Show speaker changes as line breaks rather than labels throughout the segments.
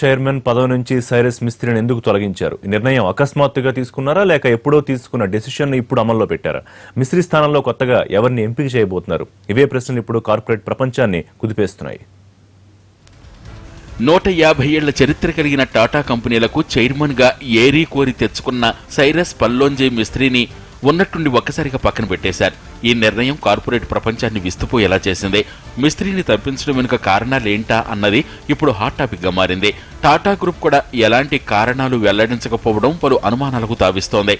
Chairman పదవి నుంచి Cyrus మిస్త్రీని ఎందుకు తొలగించారు? ఈ నిర్ణయం అకస్మాత్తుగా తీసుకున్నారా లేక ఎప్పుడో తీసుకున్న డెసిషన్ ఇప్పుడు అమల్లో పెట్టారా? మిస్త్రీ స్థానంలో కొత్తగా ఎవరిని ఎంపిక చేయబోతున్నారు? ఇవే ప్రశ్నలు ఇప్పుడు కార్పొరేట్ ప్రపంచాన్ని కుదిపేస్తున్నాయి.
150 ఏళ్ల చరిత్ర కలిగిన టాటా కంపెనీలకు చైర్మన్ గా ఏరీ కోరి తెచ్చుకున్న సైరస్ పల్లోంజే మిస్త్రీని ఉన్నట్టుండి ఒక్కసారిగా పక్కన పెట్టేశారు. ఈ నిర్ణయం కార్పొరేట్ ప్రపంచాన్ని విస్తుపోయేలా చేసింది. మిస్త్రీని తప్పించడం వెనుక కారణాలేంటా అన్నది ఇప్పుడు హాట్ టాపిక్ గా మారింది. టాటా గ్రూప్ కూడా ఎలాంటి కారణాలు వెల్లడించకపోవడం పలు అనుమానాలకు తావిస్తోంది.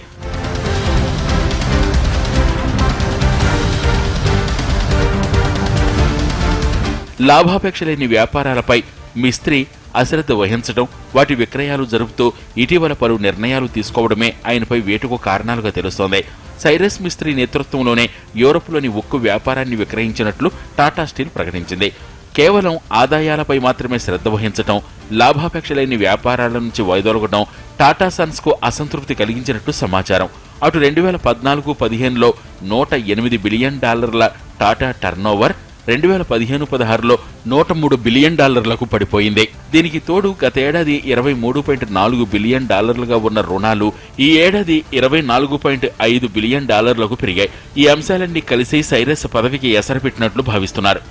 లాభాపేక్ష లేని వ్యాపారాలపై మిస్త్రీ అశ్రద్ధ వహించడం, వాటి విక్రయాలు జరుపుతూ ఇటీవల పలు నిర్ణయాలు తీసుకోవడమే ఆయనపై వేటుకు కారణాలుగా తెలుస్తోంది. సైరస్ మిస్త్రీ నేతృత్వంలోనే యూరప్లోని ఉక్కు వ్యాపారాన్ని విక్రయించినట్లు టాటా స్టీల్ ప్రకటించింది. కేవలం ఆదాయాలపై మాత్రమే శ్రద్ధ వహించడం, లాభాపేక్ష లేని వ్యాపారాల నుంచి వైదొలగడం టాటా సన్స్ కు అసంతృప్తి కలిగించినట్లు సమాచారం. అటు 2014-15లో $108 బిలియన్ టాటా టర్నోవర్ 2015-16లో $103 బిలియన్ పడిపోయింది. దీనికి తోడు గతేడాది $23.4 బిలియన్ ఉన్న రుణాలు ఈ ఏడాది $24.5 బిలియన్ పెరిగాయి. ఈ అంశాలన్నీ కలిసి సైరస్ పదవికి ఎసరపెట్టినట్లు భావిస్తున్నారు.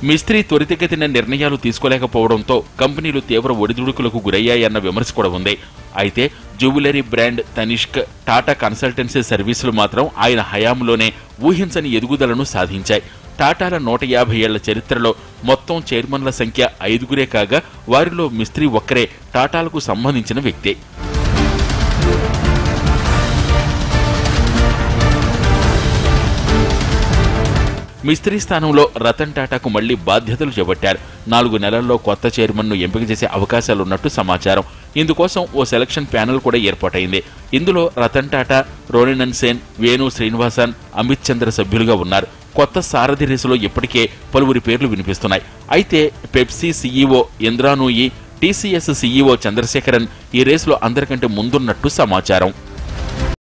మిస్త్రీ త్వరితగతిన నిర్ణయాలు తీసుకోలేకపోవడంతో కంపెనీలు తీవ్ర ఒడిదుడుకులకు గురయ్యాయన్న విమర్శ కూడా ఉంది. అయితే jewellery brand Tanishq, Tata consultancy సర్వీసులు మాత్రం ఆయన హయాంలోనే ఊహించని ఎదుగుదలను సాధించాయి. టాటాల 150 ఏళ్ల చరిత్రలో మొత్తం చైర్మన్ల సంఖ్య 5 కాగా వారిలో మిస్త్రీ ఒక్కరే టాటాలకు సంబంధించిన వ్యక్తి. మిస్త్రీ స్థానంలో రతన్ టాటాకు మళ్లీ బాధ్యతలు చేపట్టారు. 4 నెలల్లో కొత్త చైర్మన్ను ఎంపిక చేసే అవకాశాలున్నట్టు సమాచారం. ఇందుకోసం ఓ సెలక్షన్ ప్యానెల్ కూడా ఏర్పాటైంది. ఇందులో రతన్ టాటా, రోనినన్ సేన్, వేణు శ్రీనివాసన్, అమిత్ చంద్ర సభ్యులుగా ఉన్నారు. కొత్త సారథి రేసులో ఇప్పటికే పలువురి పేర్లు వినిపిస్తున్నాయి. అయితే Pepsi CEO Indra Nooyi, TCS CEO Chandrasekaran ఈ రేసులో అందరికంటే ముందున్నట్టు సమాచారం.